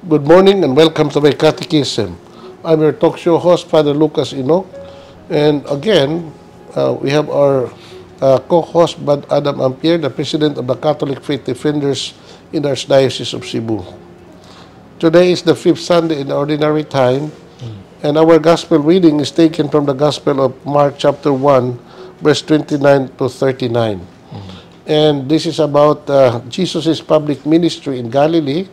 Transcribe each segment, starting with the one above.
Good morning and welcome to My Catechism. I'm your talk show host, Father Lucas Inoc. And again, we have our co-host, Brad Adam Ampier, the President of the Catholic Faith Defenders in the Archdiocese of Cebu. Today is the fifth Sunday in the Ordinary Time, and our Gospel reading is taken from the Gospel of Mark chapter 1, verse 29 to 39. And this is about Jesus' public ministry in Galilee,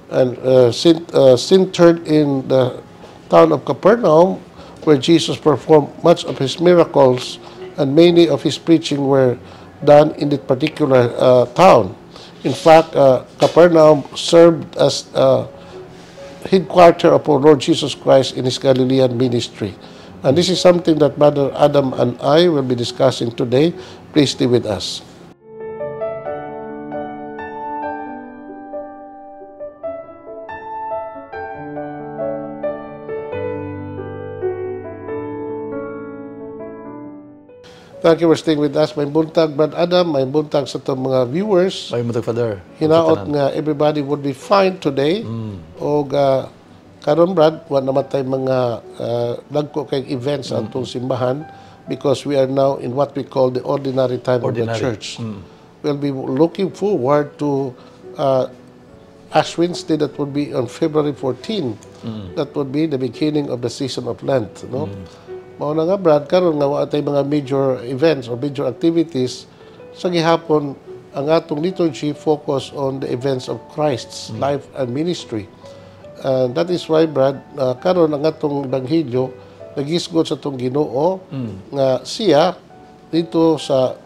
and centered in the town of Capernaum, where Jesus performed much of his miracles, and many of his preaching were done in that particular town. In fact, Capernaum served as headquarters of our Lord Jesus Christ in his Galilean ministry. And this is something that Brother Adam and I will be discussing today. Please stay with us. Thank you for staying with us. May buntag, Brad Adam. May buntag sa itong mga viewers. May buntag, Father. Hinaot nga everybody would be fine today. O karon, Brad, wala naman tayo mga nagko kay events sa atong simbahan, because we are now in what we call the ordinary time of the church. We'll be looking forward to Ash Wednesday, that would be on February 14. That would be the beginning of the season of Lent. No? Mauna nga, Brad, karon nga wala tayong mga major events or major activities. Sa gihapon, ang atong liturgy focus on the events of Christ's life and ministry. And that is why, Brad, karon ang atong Ebanghelyo nagisgot sa atong Ginoo nga siya dito sa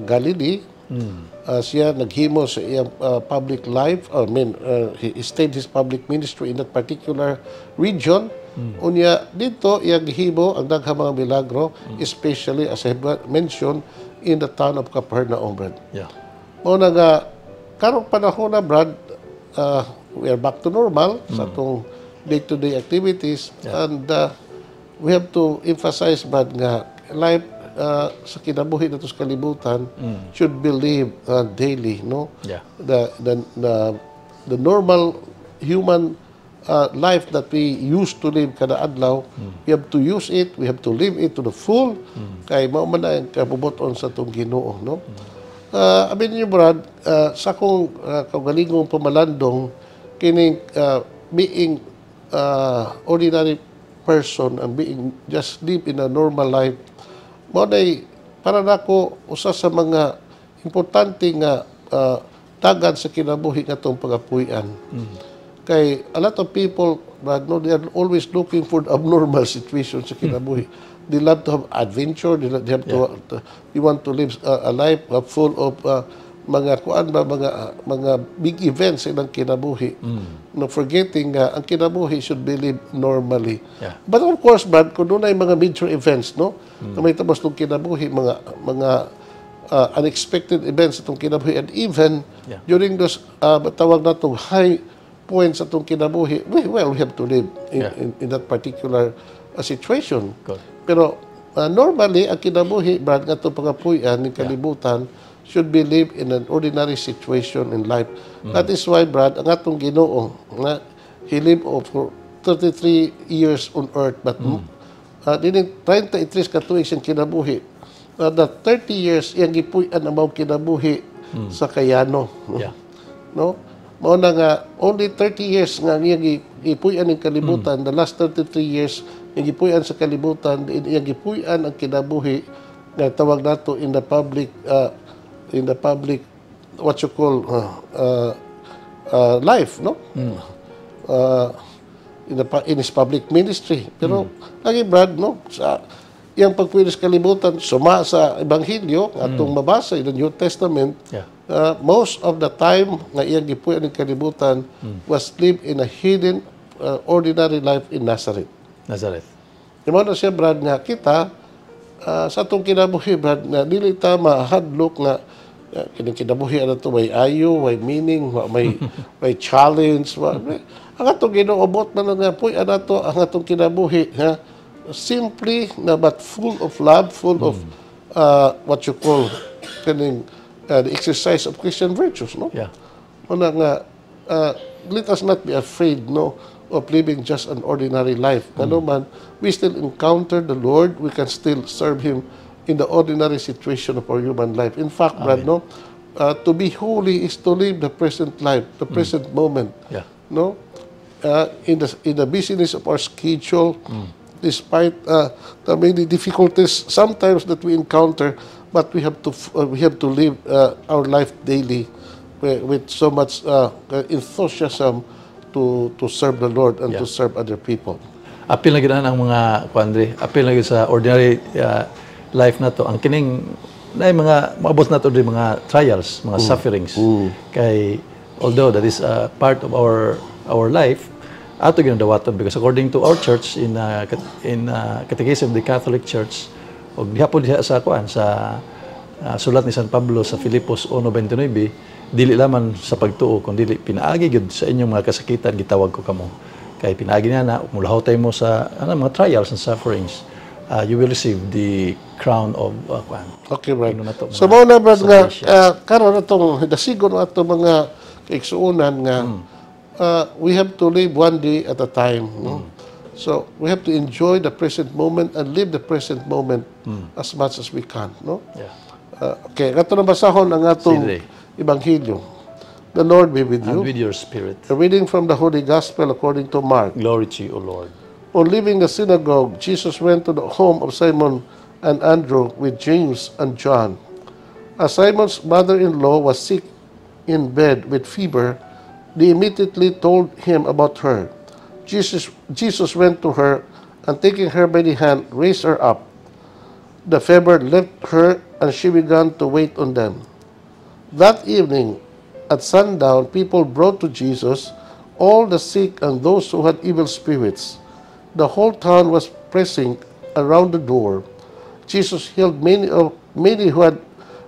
Galilee, siya naghimo sa iyang public life. He stayed his public ministry in that particular region. Unya dito iyang gihimo ang daghang mga milagro, especially as I mentioned in the town of Capernaum, Brad. Yeah. Muna nga karong panahon na, Brad, we are back to normal sa atong day-to-day activities, and we have to emphasize, Brad, nga life sa kinabuhi nato sa kalibutan should be lived daily, no? Yeah. The normal human life that we used to live kada adlaw, we have to use it, we have to live it to the full, kay mao man ang kabubuton sa atong Ginoo, no? Abin niyo, Brad, sa akong kaugalingong pamalandong, kining being ordinary person and being just live in a normal life, mao nay para nako usa sa mga importante nga tagad sa kinabuhi nga atong pagapuy-an. Kay a lot of people, Brad, no, they are always looking for the abnormal situation sa kinabuhi. They love to have adventure. They have they want to live a life full of mga kuan ba, mga big events sa ilang kinabuhi. No, forgetting ang kinabuhi should be lived normally. Yeah. But of course, Brad, kung doon ay mga major events, no, na may tabas ng kinabuhi, mga unexpected events itong kinabuhi, and even during those tawag na itong high points atong kinabuhi, we have to live in that particular situation. Good. Pero normally, ang kinabuhi, Brad, nga itong pangapuyan ng kalibutan should be lived in an ordinary situation in life. That is why, Brad, ang atong Ginoo, nga he lived for 33 years on earth, but dinin 33 katuig siyang kinabuhi. The 30 years, iyang gipuy-an ang mga kinabuhi sa kayano. Yeah. No? Mao na nga, only 30 years nga iyang gipuy-an ng kalibutan. The last 33 years, iyang gipuy-an sa kalibutan, iyang gipuy-an ang kinabuhi nga tawag nato in the public, what you call, life, no? In his public ministry. Pero, lagi, Brad, no? Sa iyang pagpuy sa kalibutan, suma sa Ebanghelyo, atong mabasa in the New Testament, most of the time nga iyang gipuy ang kalibutan was lived in a hidden, ordinary life in Nazareth. Imo na siya, Brad, nga kita sa atong kinabuhi, Brad, nga dili ta mahadlok nga kining kinabuhi ano to, may ayo, may meaning, may challenge, ang atong ginuobot man nga puy anato ang atong kinabuhi, ha, simply na but full of love, full of what you call kining the exercise of Christian virtues, no? Yeah. Una nga, let us not be afraid, no, of living just an ordinary life. Ano man, we still encounter the Lord. We can still serve Him in the ordinary situation of our human life. In fact, Brad, no, to be holy is to live the present life, the present moment. Yeah. No, in the busyness of our schedule, despite the many difficulties sometimes that we encounter, but we have to live our life daily with so much enthusiasm to serve the Lord and to serve other people. Apil na gid ang mga kuandre, apil na gid sa ordinary life na to. Ang kining na mga maabot na to mga trials, mga sufferings. Kay although that is part of our life, ato ginadawaton because according to our church in Catechism of the Catholic Church, og gihapon diha sa kuan sa sulat ni San Pablo sa Filipos 1:29, dili lamang sa pagtuo kundi pinaagi gyud sa inyong mga kasakitan gitawag ko kamo. Kay pinaagi na mulahaw tayo mo sa mga trials and sufferings. You will receive the crown of kuan. Okay, right. So mao na ba nga karon atong dasigon ato mga kaigsuonan nga we have to live one day at a time. No? So we have to enjoy the present moment and live the present moment as much as we can. No? Yeah. Okay, kato na basahon ang atong Ebanghelyo. The Lord be with you. And with your spirit. A reading from the Holy Gospel according to Mark. Glory to you, O Lord. On leaving the synagogue, Jesus went to the home of Simon and Andrew with James and John. As Simon's mother-in-law was sick in bed with fever, they immediately told him about her. Jesus went to her and taking her by the hand, raised her up. The fever left her and she began to wait on them. That evening, at sundown, people brought to Jesus all the sick and those who had evil spirits. The whole town was pressing around the door. Jesus healed many who had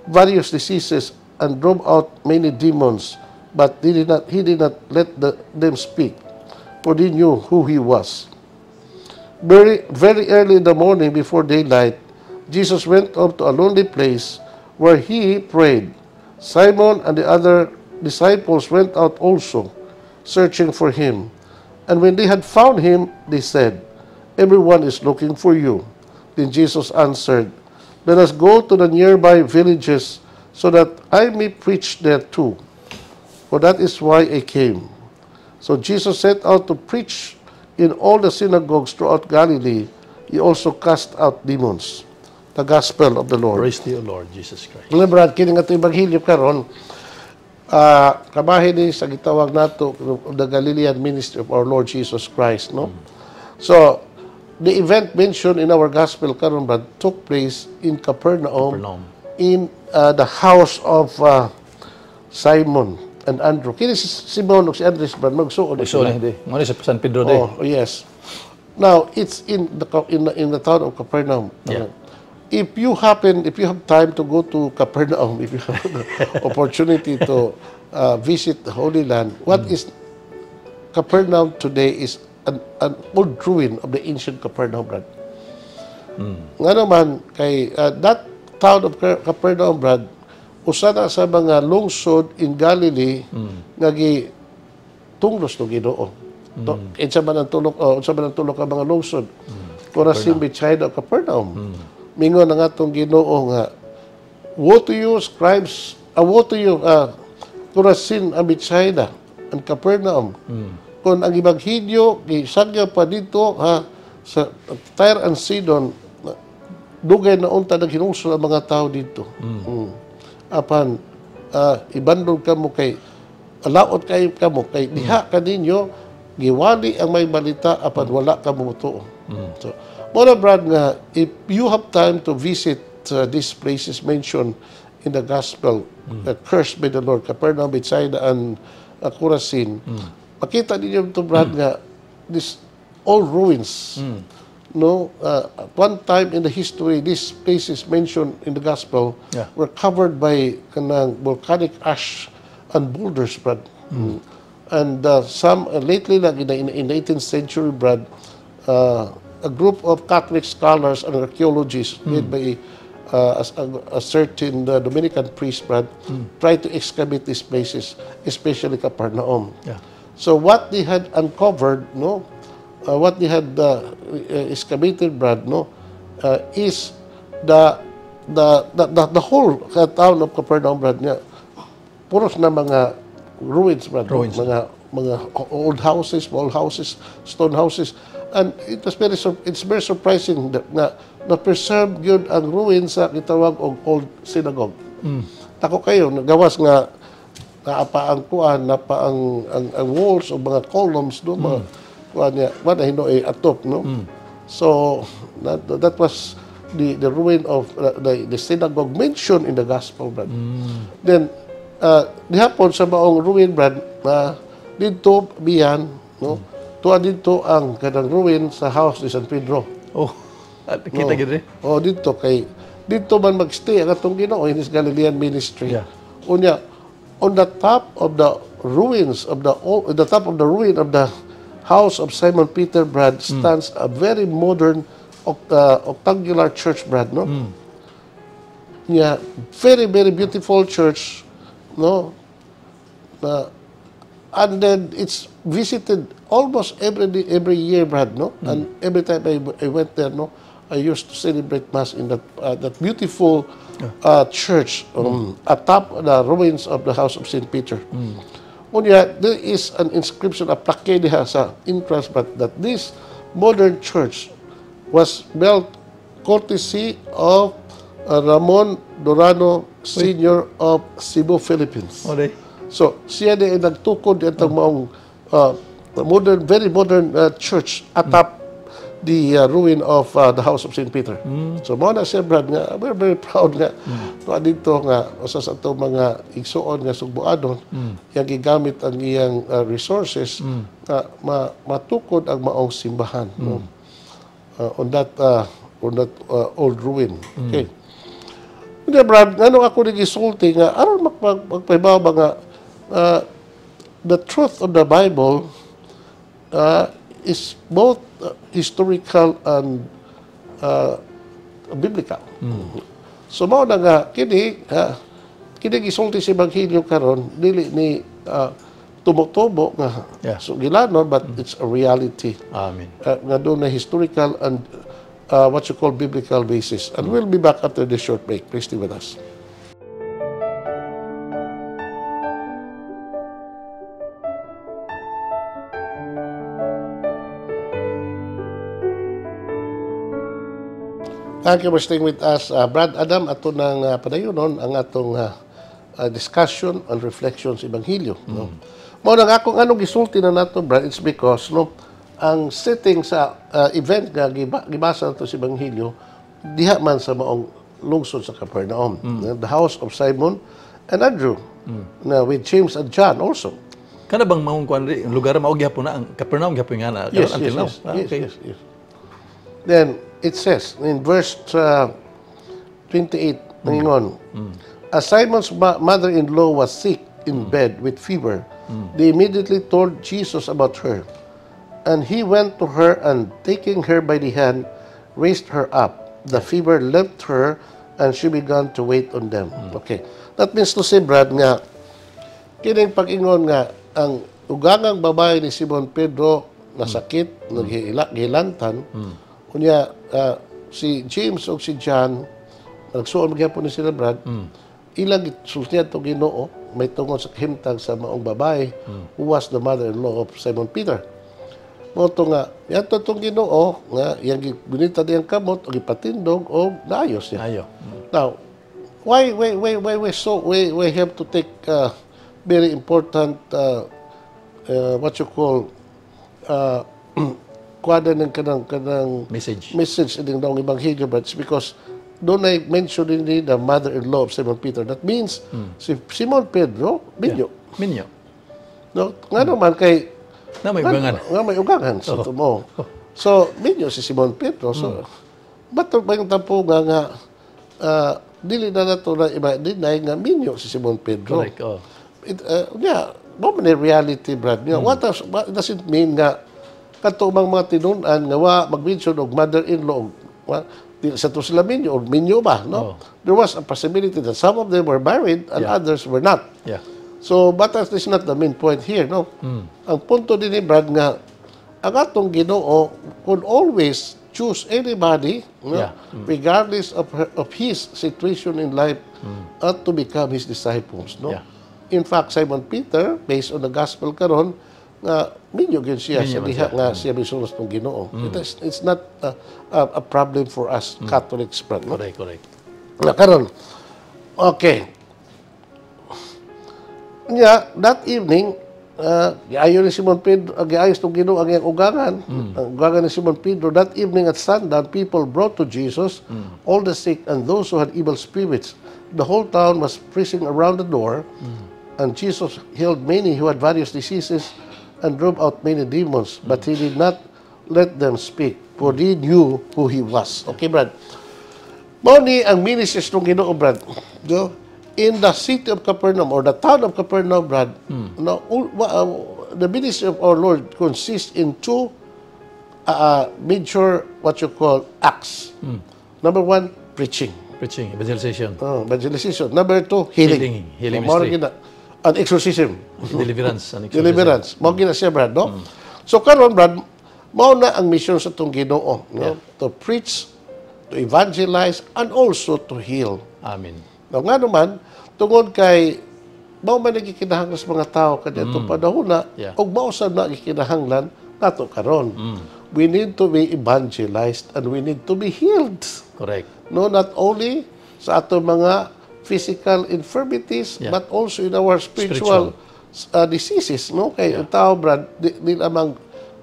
various diseases and drove out many demons, but he did not let them speak, for they knew who he was. Very early in the morning, before daylight, Jesus went up to a lonely place where he prayed. Simon and the other disciples went out also, searching for him. And when they had found him, they said, "Everyone is looking for you." Then Jesus answered, "Let us go to the nearby villages so that I may preach there too. For that is why I came." So Jesus set out to preach in all the synagogues throughout Galilee. He also cast out demons. The Gospel of the Lord. Praise to you, Lord Jesus Christ. Mga brad, kini nga ito Ebanghelyo karon, kabahin ni sa gitawag nato the Galilean ministry of our Lord Jesus Christ, no? So the event mentioned in our gospel karon brad took place in Capernaum. In the house of Simon and Andrew. Kini si Simon ug si Andres brad magsuod sila. Mo ni sa San Pedro day. Oh, yes. Now it's in the town of Capernaum. Yeah. If you have time to go to Capernaum, if you have the opportunity to visit the Holy Land, what is Capernaum today is an old ruin of the ancient Capernaum, brad. Nga naman, kay that town of Capernaum, brad, usa na sa mga lungsod in Galilee nga tunglos no Ginoo. Unsa man ang tulok ang mga lungsod. Corazin, Bethsaida, Capernaum. Mingon ang atong Ginoo nga, woe to you, scribes, woe to you, Corazin, Bethsaida, and Capernaum. Kung ang Ebanghelyo, gisagya pa dito, sa Tyre and Sidon, dugay na unta naghinungso ang mga tao dito. Apan, ibandol ka mo kay, laot kayo ka mo, kay diha ka ninyo, giwali ang may balita, apan wala ka mo tuo. So, Mona brad nga, if you have time to visit these places mentioned in the gospel, cursed by the Lord, Capernaum, Bethsaida, and Corazin, makita ninyo ito brad nga, this all ruins. No, at one time in the history, these places mentioned in the gospel were covered by volcanic ash and boulders, brad. And some lately, like in the 18th century, brad, a group of Catholic scholars and archaeologists led by a certain Dominican priest, brad, tried to excavate these places, especially Capernaum. So what they had uncovered, no, what they had excavated, Brad, no, is the the whole town of Capernaum, Brad, niya, puros na mga ruins, Brad, no? Ruins. Mga old houses, small houses, stone houses, and it was it's very surprising that na preserved yun ang ruins sa gitawag og old synagogue. Tako kayo nagawas nga naapa ang kuan, napa ang walls o mga columns do mga kuan niya, wala hinoy atop, no. So that was the ruin of the synagogue mentioned in the gospel, Brad. Then dihapon sa maong ruin, Brad, dito biyan, no, tuwa dito ang kanang ruin sa house ni San Pedro. Oh, kita gid rin. Oh, dito man magstay ang atong Ginoo in his Galilean ministry. Yeah. Unya, on the top of the ruins of the top of the ruin of the house of Simon Peter, Brad, stands a very modern octangular church, Brad, no? Yeah, very very beautiful church, no? And then it's visited almost every year, Brad, no? And every time I went there, no, I used to celebrate mass in that beautiful church atop the ruins of the house of Saint Peter. Unya, there is an inscription, a plaque diha sa entrance, but that this modern church was built courtesy of Ramon Dorano Sr. of Cebu, Philippines. Okay. So, siya din ay nagtukod itong maong very modern church atop the ruin of the house of St. Peter. So, mao na siya, Brad, nga, we're very proud nga. Dito nga, usas ato mga igsuon nga sugbuadon, yang gigamit ang iyang resources na matukod ang maong simbahan, no? On that old ruin. Okay. Hindi, Brad, ano ako nag-isulti nga, aron magpaibaw ba nga, the truth of the Bible is both historical and biblical. So mao na nga kini gisulti sa ebanghelyo karon dili ni tumutubo nga sugilanon, but it's a reality. Amen. Nga doon na historical and what you call biblical basis. And we'll be back after this short break. Please stay with us. Thank you for staying with us. Brad Adam, ato nang padayonon ang atong discussion and reflections sa Ebanghelyo. No? Mao nang akong anong gisulti na nato, Brad, it's because no, ang setting sa event nga gibasa nato sa Ebanghelyo diha man sa maong lungsod sa Capernaum. The house of Simon and Andrew, na with James and John also. Kana bang maong kuan ri lugar mao gyapon na ang Capernaum gyapon nga na Yes, until now. yes. Then it says in verse 28, nangingon, as Simon's mother-in-law was sick in bed with fever, they immediately told Jesus about her. And he went to her and taking her by the hand, raised her up. The fever left her and she began to wait on them. Okay. That means to say, Brad, nga, kining pag-ingon nga, ang ugangang babae ni Simon Pedro nasakit, naghilantan, kunya si James o si John, nagsuon magyapon ni sila, Brad, ilang sultihan itong Ginoo, may tungod sa kahimtang sa maong babae, who was the mother-in-law of Simon Peter. Moto nga, yato itong Ginoo, nga, yung binita niyang kamot, o ipatindog, o naayos niya. Ayo. Now, why we have to take very important what you call kuwada ng kanang message din daw ng Ebanghelyo, but it's because doon ay mention din the mother-in-law of Simon Peter. That means si Simon Pedro minyo. No, nga naman kay na may ugangan. Nga may ugangan sa tumo. So minyo si Simon Pedro. So bato ba yung tampo nga dili na nato na iba deny nga minyo si Simon Pedro. Correct. Oh. Yeah, mo man reality, Brad. What does it mean nga katubang mga tinunan nga wa mag-mention og mother-in-law sa to sila minyo or minyo ba, no? There was a possibility that some of them were married and others were not. Yeah. So, but that is not the main point here, no? Ang punto din ni Brad nga, ang atong Ginoo could always choose anybody, no? Yeah. Regardless of his situation in life, to become his disciples, no? Yeah. In fact, Simon Peter, based on the gospel karon, nga minyo gyud siya Minyo sa man diha siya. nga siya misulos ng Ginoo. It's not a problem for us Catholics, Brad, no? Correct. Nga karon, okay. Nya, that evening, giayo ni Simon Pedro, giayos ng Ginoo ang iyang ugangan. Ang ugangan ni Simon Pedro, that evening at sundown, people brought to Jesus all the sick and those who had evil spirits. The whole town was pressing around the door, and Jesus healed many who had various diseases and drove out many demons, but he did not let them speak, for they knew who he was. Okay, Brad? Mao ni ang ministries ng Ginoo, Brad. No? In the city of Capernaum or the town of Capernaum, Brad, no, the ministry of our Lord consists in two major, what you call, acts. Number one, preaching. Preaching, evangelization, Evangelization. Number two, healing. Healing Mao ministry. gina. And exorcism. deliverance, and exorcism. Deliverance. Mao gina siya, Brad, no? So karon, Brad, mao na ang mission sa itong Ginoo, no? To preach, to evangelize, and also to heal. Amen. Now, nga naman, tungod kay mao man nagikinahanglan sa mga tao kadto panahona, Yeah. ug mao sad na gikinahanglan nato karon. We need to be evangelized and we need to be healed. Correct. No, not only sa ato mga physical infirmities, Yeah. but also in our spiritual diseases, no? Kay ang tao, Brad, di lamang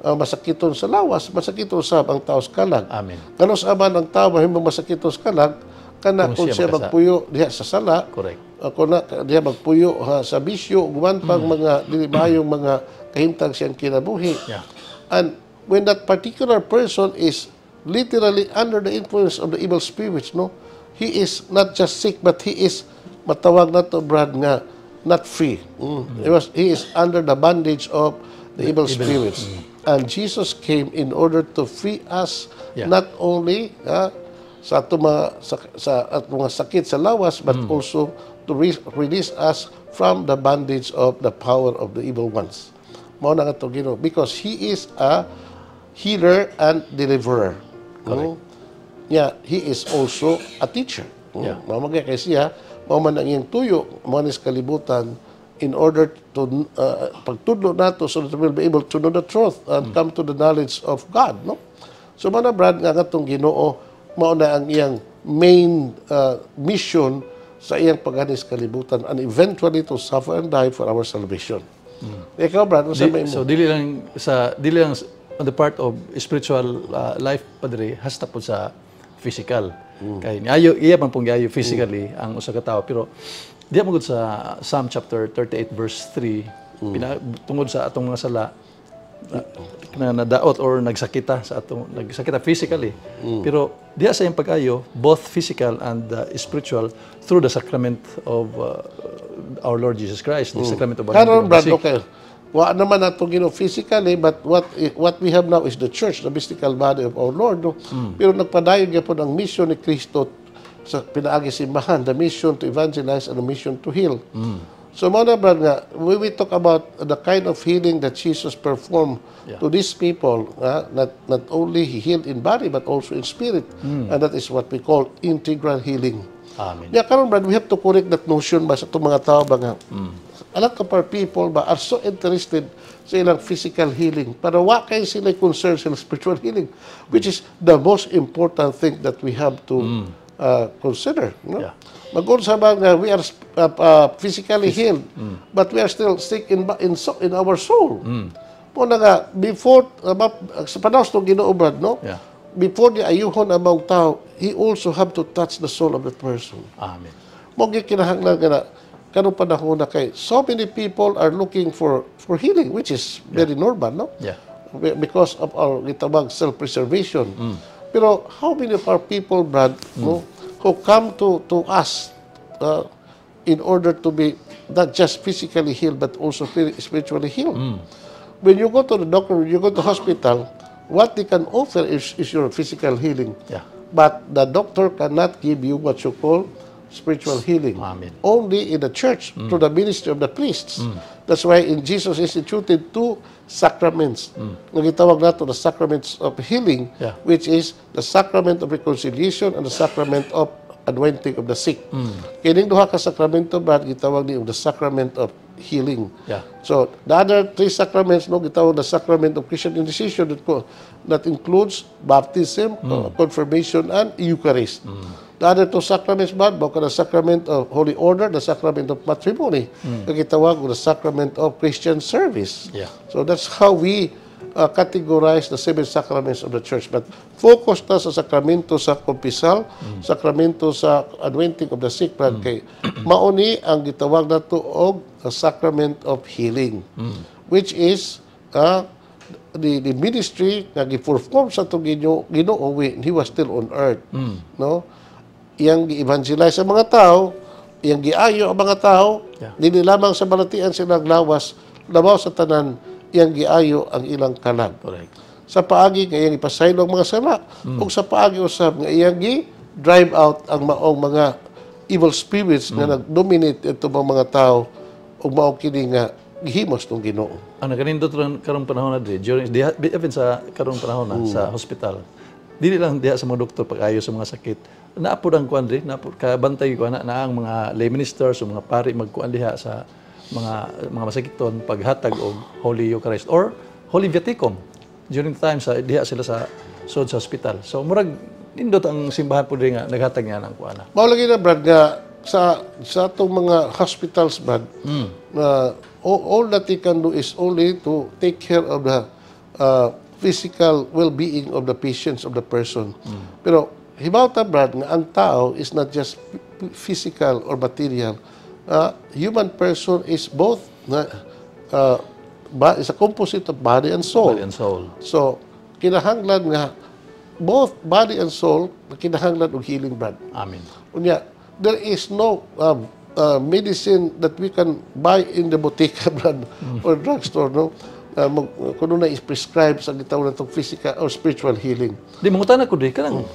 masakiton sa lawas, masakiton sa ang tao sa kalag. Amen. Ganos aman ang tao mahimong masakiton sa kalag, kana kung siya magpuyo diha sa sala, Correct. kung na diha magpuyo sa bisyo, guman pang mga dili maayong mga kahimtang siyang kinabuhi. Yeah. And when that particular person is literally under the influence of the evil spirits, no, he is not just sick, but he is matawag na to, Brad, nga not free. He is under the bondage of the evil spirits. And Jesus came in order to free us, Yeah. not only sa ato mga sakit sa lawas, but also to release us from the bondage of the power of the evil ones. Mao na nga to Ginoo, because he is a healer and deliverer. Yeah, he is also a teacher. Yeah. Mao man kay siya, mao man ang iyang tuyo, mao ni sa kalibutan, in order to pagtudlo nato so that we will be able to know the truth and come to the knowledge of God, no? So man Brad, nga katong Ginoo, mao na ang iyang main mission sa iyang paghanis kalibutan, and eventually to suffer and die for our salvation. Ikaw, Brad, sa may So dili lang on the part of spiritual life, Padre, hasta po sa physical. Kay niayo iya man pong giayo physically ang usa ka tawo, pero diya magud sa Psalm chapter 38 verse 3 tungod sa atong mga sala na nadaot or nagsakita sa atong nagsakita physically. Pero diya sa iyang pag-ayo, both physical and spiritual, through the sacrament of our Lord Jesus Christ, the sacrament of Karon, Brad, baptism. okay. Wa naman nato Ginoo physically, but what we have now is the church, the mystical body of our Lord, no? Pero nagpadayon gyapon ang mission ni Kristo sa pinaagi simbahan, the mission to evangelize and the mission to heal. So mao na, Brad, nga when we talk about the kind of healing that Jesus performed to these people, not only he healed in body but also in spirit, and that is what we call integral healing. Amen. Yeah, karon, Brad, we have to correct that notion ba sa itong mga tao ba nga a lot of our people ba are so interested sa ilang physical healing, pero wa kay sila concerned sa spiritual healing, which is the most important thing that we have to consider. No? Yeah. Mag-unsa ba nga we are physically healed, but we are still sick in our soul. Muna nga, before, sa panahon ng Ginoo, Brad, no? Yeah. Before di ayuhon ang mga tao, he also have to touch the soul of the person. Amen. Mo kinahanglan nga na kanong panahon na kay so many people are looking for healing, which is very normal, no? Yeah. Because of our gitawag self-preservation. Pero how many of our people, Brad, no, who come to us in order to be not just physically healed but also spiritually healed? When you go to the doctor, when you go to hospital, what they can offer is your physical healing. Yeah. But the doctor cannot give you what you call spiritual healing. Amen. Only in the church, through the ministry of the priests. That's why in Jesus instituted 2 sacraments. Na gitawag nato the sacraments of healing, Yeah. which is the sacrament of reconciliation and the sacrament of anointing of the sick. Kining duha ka sakramento, brad, gitawag ni the sacrament of healing. Yeah. So, the other 3 sacraments, no, gitawag the sacrament of Christian initiation that includes baptism, confirmation, and Eucharist. The other 2 sacraments, brad, baka the sacrament of Holy Order, the sacrament of matrimony, na gitawag the sacrament of Christian service. Yeah. So, that's how we categorize the 7 sacraments of the church. But focus na sa sakramento sa kumpisal, sakramento sa anointing of the sick, brad, kay mauni ang gitawag na to og a sacrament of healing, which is the ministry nga gi-perform sa itong Ginoo when he was still on earth. No? Iyang gi-evangelize sa mga tao, iyang giayo ang mga tao, dili lamang sa balatian sila lawas sa tanan, iyang giayo ang ilang kalag. Correct. Sa paagi nga iyang ipasaylo ang mga sala, ug sa paagi usab nga iyang gi-drive out ang maong mga evil spirits nga nag-dominate ito mga tao ug mao kini nga gihimos ng Ginoo. Ang naganindot ron karong panahon na during even sa karong panahon na sa hospital. Dili lang diha sa mga doktor pag-ayo sa mga sakit. Naapod ang kuan diri, naapod ka bantay ko na ang mga lay ministers o mga pari magkuan diha sa mga masakiton paghatag og Holy Eucharist or Holy Viaticum during the time sa diha sila sa sud sa hospital. So murag nindot ang simbahan pud nga naghatag niya ng kuan. Mao lagi na, brad, nga sa atong mga hospitals, brad, all that they can do is only to take care of the physical well-being of the patients, of the person. Pero hibawta, brad, nga ang tao is not just physical or material. Human person is both is a composite of body and soul. Body and soul. So kinahanglan nga both body and soul kinahanglan og healing, brad. Amen. Unya, there is no medicine that we can buy in the botica, brad, or drugstore, no? Kung na is prescribed sa gitawag natong physical or spiritual healing. Di mangutana ko di kanang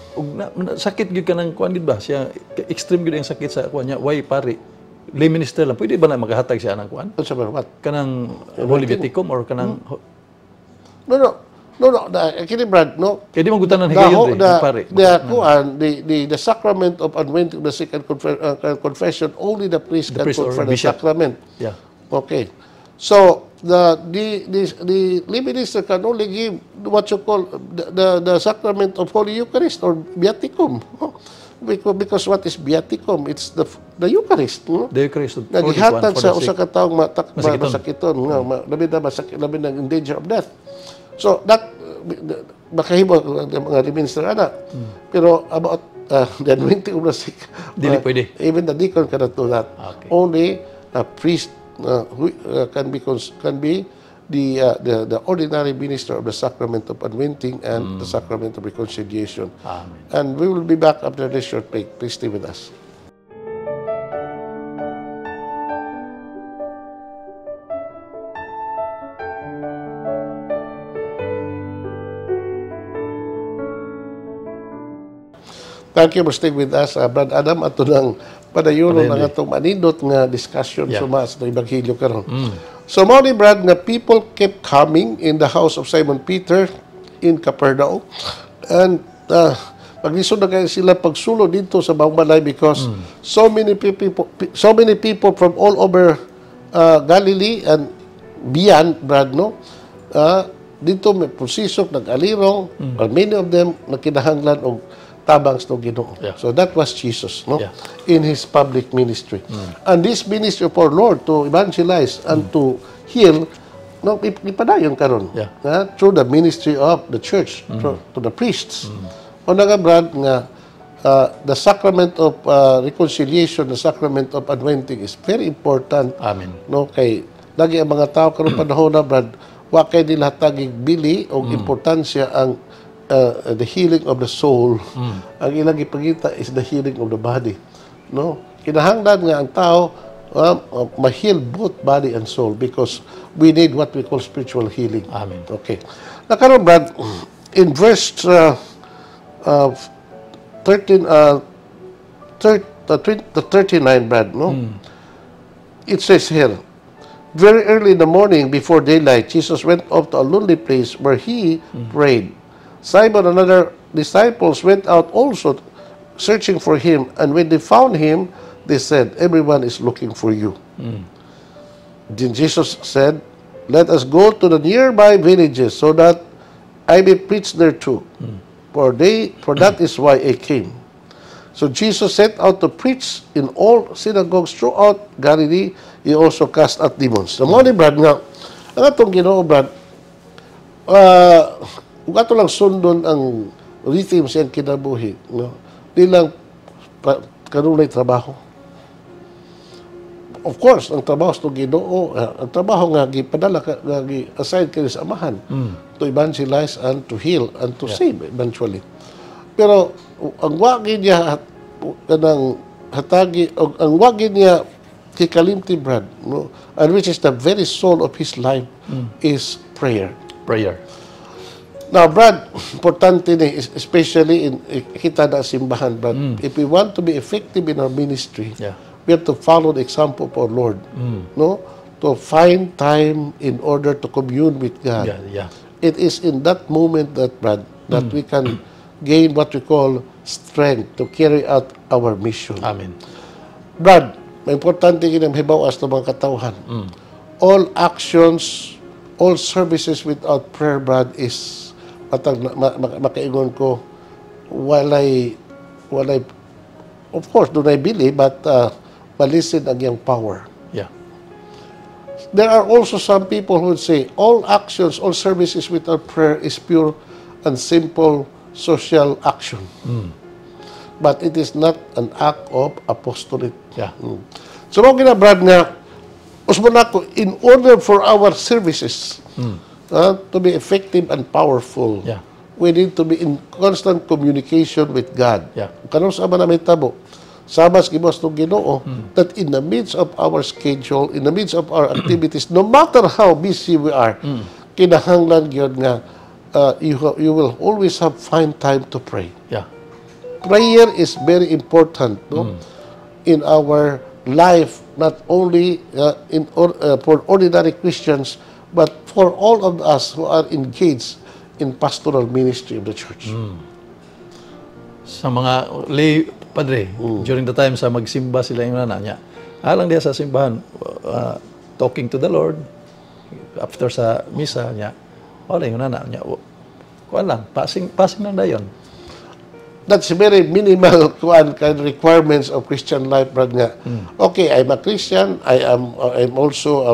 sakit gyud kanang kuan gid ba siya extreme gyud ang sakit sa kuan niya why pari lay minister lang pwede ba na maghatag siya ng kuan Ano sabi, what? kanang Holy Viaticum or kanang No, kini, brad, no? kay di mangutanan higayon pari the sacrament of anointing of the sick and confession, only the priest can confer the sacrament. Yeah. Okay. So the lay minister can only give what you call the sacrament of Holy Eucharist or Viaticum. Because what is Viaticum? It's the Eucharist. No? The Eucharist. Nagihatag sa usa ka taong masakiton, labi na in danger of death. So that makahimo mga minister ana. Pero about the anointing of the sick, dili pwede. Even the deacon cannot do that. Okay. Only a priest who can be the ordinary minister of the sacrament of anointing and the sacrament of reconciliation. Amen. And we will be back after this short break. Please stay with us. Thank you for staying with us, Brad Adam. Ato nang padayon ng atong manindot nga discussion sumas sa Ebanghelyo karon. So, mao ni, Brad, nga people kept coming in the house of Simon Peter in Capernaum. And paglisod na kayo sila pagsulo dito sa Bangbalay because so many people from all over Galilee and beyond, Brad, no? Dito may pusisok, nag-alirong, many of them nakinahanglan og tabang sa Ginoo. Yeah. So that was Jesus, no? Yeah. In his public ministry. And this ministry of our Lord to evangelize and to heal, no, ipadayon karon. Yeah. Through the ministry of the church, to the priests. O nga, Brad, nga the sacrament of reconciliation, the sacrament of anointing is very important. Amen. No, kay lagi ang mga tao karon panahon na, Brad, wa kay nila tagig bili o importansya ang the healing of the soul. Ang ilang ipakita is the healing of the body. No? Kinahanglan nga ang tao ma-heal both body and soul because we need what we call spiritual healing. Amen. Okay. Nakaroon, Brad, in verse 13, the 39, Brad, no? It says here, very early in the morning before daylight, Jesus went off to a lonely place where he prayed. Simon and other disciples went out also searching for him, and when they found him, they said, everyone is looking for you. Then Jesus said, let us go to the nearby villages so that I may preach there too. For that is why I came. So Jesus set out to preach in all synagogues throughout Galilee. He also cast out demons. Sa mga ni Brad nga, ang atong Ginoo, Brad, kung ato lang sundon ang rhythm siyang kinabuhi, no? Di lang kanunay trabaho. Of course, ang trabaho sa Ginoo, ang trabaho nga gipadala nga gi-assign kini sa amahan to evangelize and to heal and to save eventually. Pero ang wagi niya kanang hatagi ang wagi niya kikalimti, Brad, no? And which is the very soul of his life is prayer. Prayer. Now, Brad, importante ni, especially in kita na simbahan, Brad, if we want to be effective in our ministry, we have to follow the example of our Lord, no? To find time in order to commune with God. It is in that moment that, Brad, that we can gain what we call strength to carry out our mission. Amen. Brad, may importante kinang hibawas ng mga katawhan. All actions, all services without prayer, Brad, is makaingon ko, walay, of course, do I believe, but malisin ang iyang power. There are also some people who would say, all actions, all services without prayer is pure and simple social action. But it is not an act of apostolate. So, mga Brad, nga, usman ako, in order for our services to be effective and powerful, we need to be in constant communication with God. Kanong sa man na may tabo, sabas gibos ng Ginoo, that in the midst of our schedule, in the midst of our activities, no matter how busy we are, kinahanglan gyud nga you will always find time to pray. Prayer is very important, no? In our life, not only for ordinary Christians, but for all of us who are engaged in pastoral ministry of the church. Sa mga lay padre, during the time sa magsimba sila yung niya, alang diya sa simbahan, talking to the Lord, after sa misa niya, wala yung niya, kuan lang, passing lang dayon. That's very minimal kind requirements of Christian life, Brad, nga. Okay, I'm a Christian, I'm also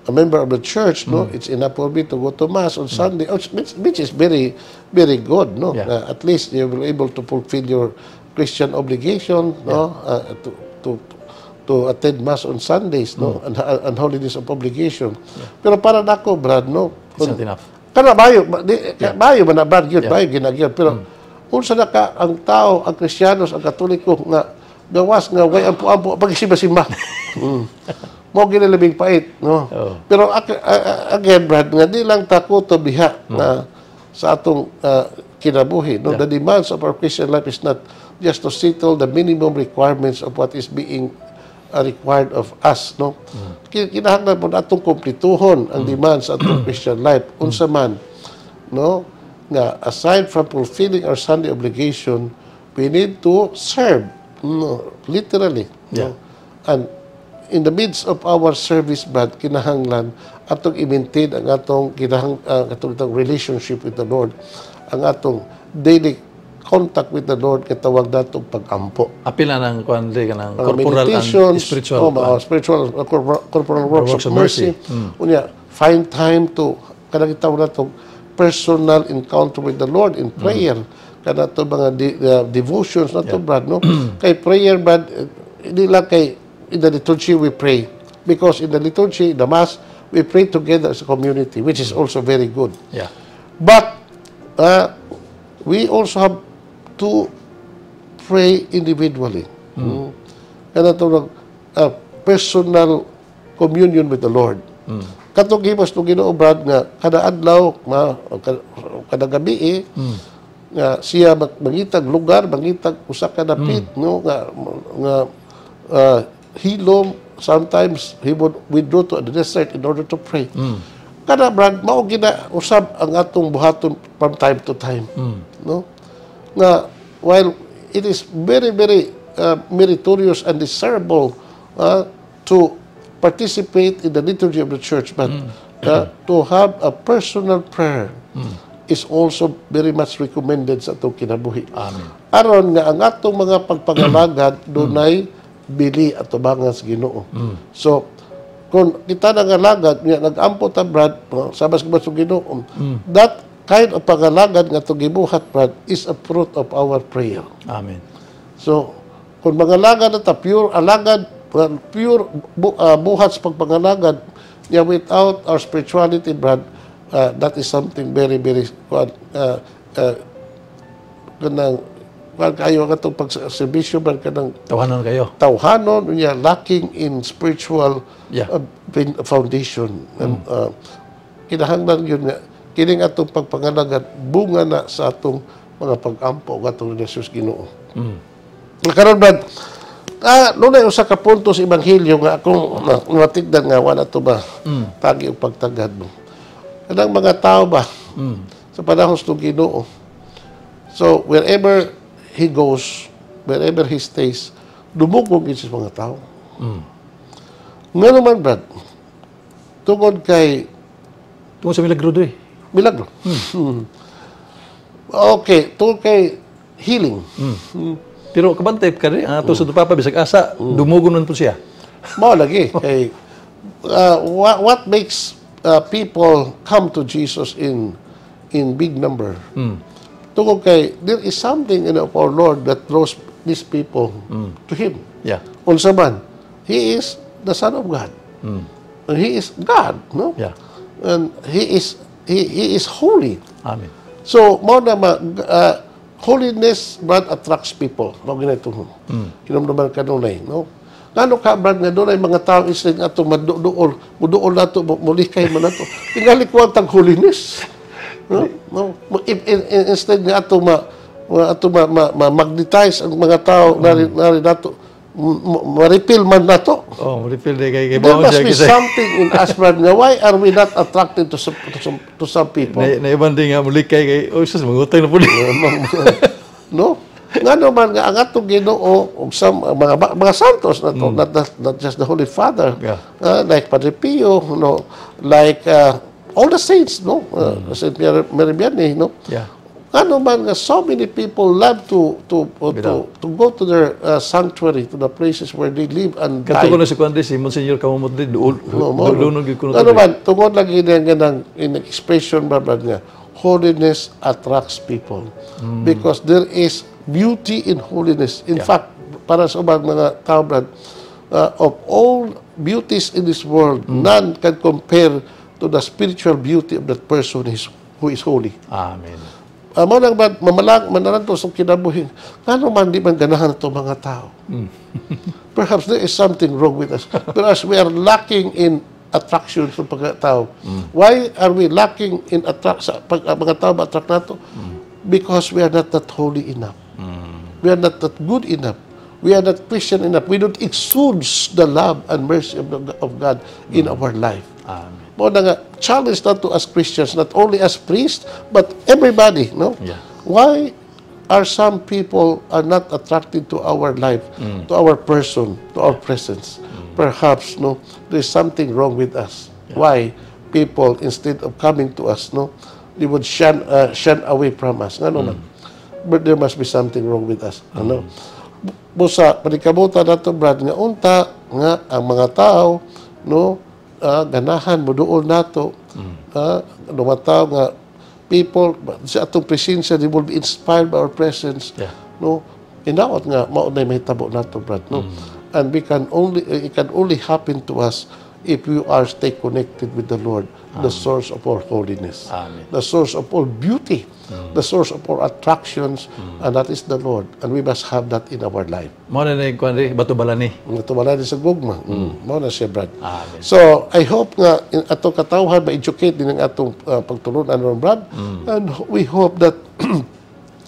a member of the church, no? It's enough for me to go to Mass on Sunday, which is very, very good, no? At least you will be able to fulfill your Christian obligation, no? To attend Mass on Sundays, no? And holidays of obligation. Pero para nako, Brad, no? It's not enough. Kana bayo man na Brad, yun, bayo ginagyan. Pero unsa na ka ang tao, ang Kristiyanos, ang Katoliko nga gawas nga way ampo-ampo pagsimba-simba. Mo ginalabing pait, no? Pero again, Brad, nga di lang tako to biha na sa atong kinabuhi, no? The demands of our Christian life is not just to settle the minimum requirements of what is being required of us, no? Kinahanglan po natong kumplituhon ang demands sa atong Christian life unsa man, no? Nga aside from fulfilling our Sunday obligation, we need to serve, no? Literally, no? And in the midst of our service, Brad, kinahanglan atong i-maintain ang atong atong relationship with the Lord, ang atong daily contact with the Lord, katawag natong pag-ampo. Apila ng kuandi kanang corporal and spiritual. Spiritual corporal works of mercy. Unya, find time to kanang itawag natong personal encounter with the Lord in prayer. Kana to mga devotions nato, Brad, no? Kay prayer, Brad, hindi lang kay in the liturgy we pray, because in the liturgy, the Mass, we pray together as a community, which is also very good. But we also have to pray individually. Kaya ito personal communion with the Lord. Katong gibas nung Ginoo, Brad, nga kada adlaw, kada gabi, nga siya mangitag lugar, mangitag usa ka dapit, no, nga hilom. Sometimes he would withdraw to the desert in order to pray. Kada brad, mao gina usab ang atong buhaton from time to time, no, nga while it is very meritorious and desirable to participate in the liturgy of the church, but to have a personal prayer is also very much recommended sa atong kinabuhi. Amen. Aron nga ang atong mga pagpangalagad dunay bili at tubangan sa Ginoo. So kung kita nangalagad nga nag-ampo ta brad sabas sa Ginoo, that kind of pangalagad nga itong gibuhat brad is a fruit of our prayer. Amen. So kung mangalagad na ta pure alagad, pure buhat sa pagpangalagad niya without our spirituality brad, that is something very kanang kayo ang itong pagservisyo man kanang Tawanan kayo. tawhanon niya lacking in spiritual Yeah. foundation. And kinahanglan yun nga kining atong pagpangalagad bunga na sa atong mga pag-ampo katong Jesus Ginoo. Karon brad, nunay usa ka punto sa ebanghelyo nga akong matigdan nga wala to ba tagi og pagtagad mo. Kanang mga tao ba sa panahon sa Ginoo. So wherever he goes, wherever he stays, dumugog sa mga tao. Nga naman, Brad, tungod kay... Tungkol sa milagro doy. Milagro. Okay, tungkol kay healing. Pero kabantay ka rin, ang ato sa dupapa, bisag asa, dumugon nun po siya. Mao lagi. Kay, what makes people come to Jesus in big number? Tungkol kay, there is something in our Lord that draws these people to Him. Yeah. Unsa man, He is the Son of God. And He is God, no? Yeah. And He is holy. Amen. So, mo na holiness, Brad, attracts people. Mao ginito. Kinamdaman kanunay, no? Ngano ka, Brad, nga doon ay mga tao isling ato muduol nato, mulikay man nato. Tingali ko ang tag-holiness. No? Instead nga ato magnetize ang mga tao nari nato, ma-refill man nato. Oh, refill day kay There must be something in us, Brad, nga why are we not attracted to some people? Na ibang din nga mulikay kay sus mangutang na pud. No? Nga naman nga ang atong Ginoo ug mga santos na to, not just the Holy Father, like Padre Pio, no, like all the saints, no, Saint Mary Vianney, no. Yeah. Ano man nga so many people love to go to their sanctuary, to the places where they live and die. Kato ko na si Kuandre, si Monsignor Kamamot din, duulunod yun ko na. Ano man, tungod lagi nga in expression ba nga, holiness attracts people. Because there is beauty in holiness. In fact, para sa ubang mga tao, Brad, of all beauties in this world, none can compare to the spiritual beauty of that person who is holy. Amen. Mo nang Brad, manalan to sa kinabuhi. Ano man di man ganahan ito mga tao. Perhaps there is something wrong with us. Perhaps we are lacking in attraction sa pagkatao. Why are we lacking in mga tao ma-attract nato? Because we are not that holy enough. We are not that good enough. We are not Christian enough. We don't exude the love and mercy of God in our life. Amen. Mo na nga, challenge na to as Christians, not only as priests, but everybody, no? Yeah. Why are some people are not attracted to our life, to our person, to our presence? Perhaps, no, there's something wrong with us. Why people, instead of coming to us, no, they would shun away from us. Ano man? But there must be something wrong with us. Ano? Busa, panikabutan na to, Brad, nga unta, nga ang mga tao, no, ganahan, muduol nato, lumataw nga people, sa atong presensya, they will be inspired by our presence, no, inaot nga, maunay mahitabo nato, Brad, no, and it can only happen to us if we are stay connected with the Lord, the source of all holiness, the source of all beauty, the source of all attractions, and that is the Lord, and we must have that in our life. Mo na ni Kuandre, bato balani. Ito wala din sa gugma. Mao na siya, Brad. Amen. So, I hope nga atong katawhan ma-educate din ang atong pagtulunan ron, Brad. And we hope that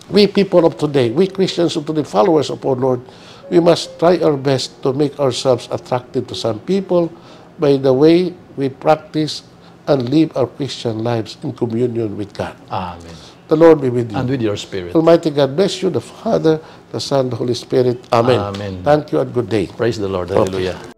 we people of today, we Christians of today, followers of our Lord, we must try our best to make ourselves attractive to some people by the way we practice and live our Christian lives in communion with God. Amen. The Lord be with you. And with your spirit. Almighty God bless you, the Father, the Son, the Holy Spirit. Amen. Amen. Thank you and good day. Praise the Lord. Hallelujah.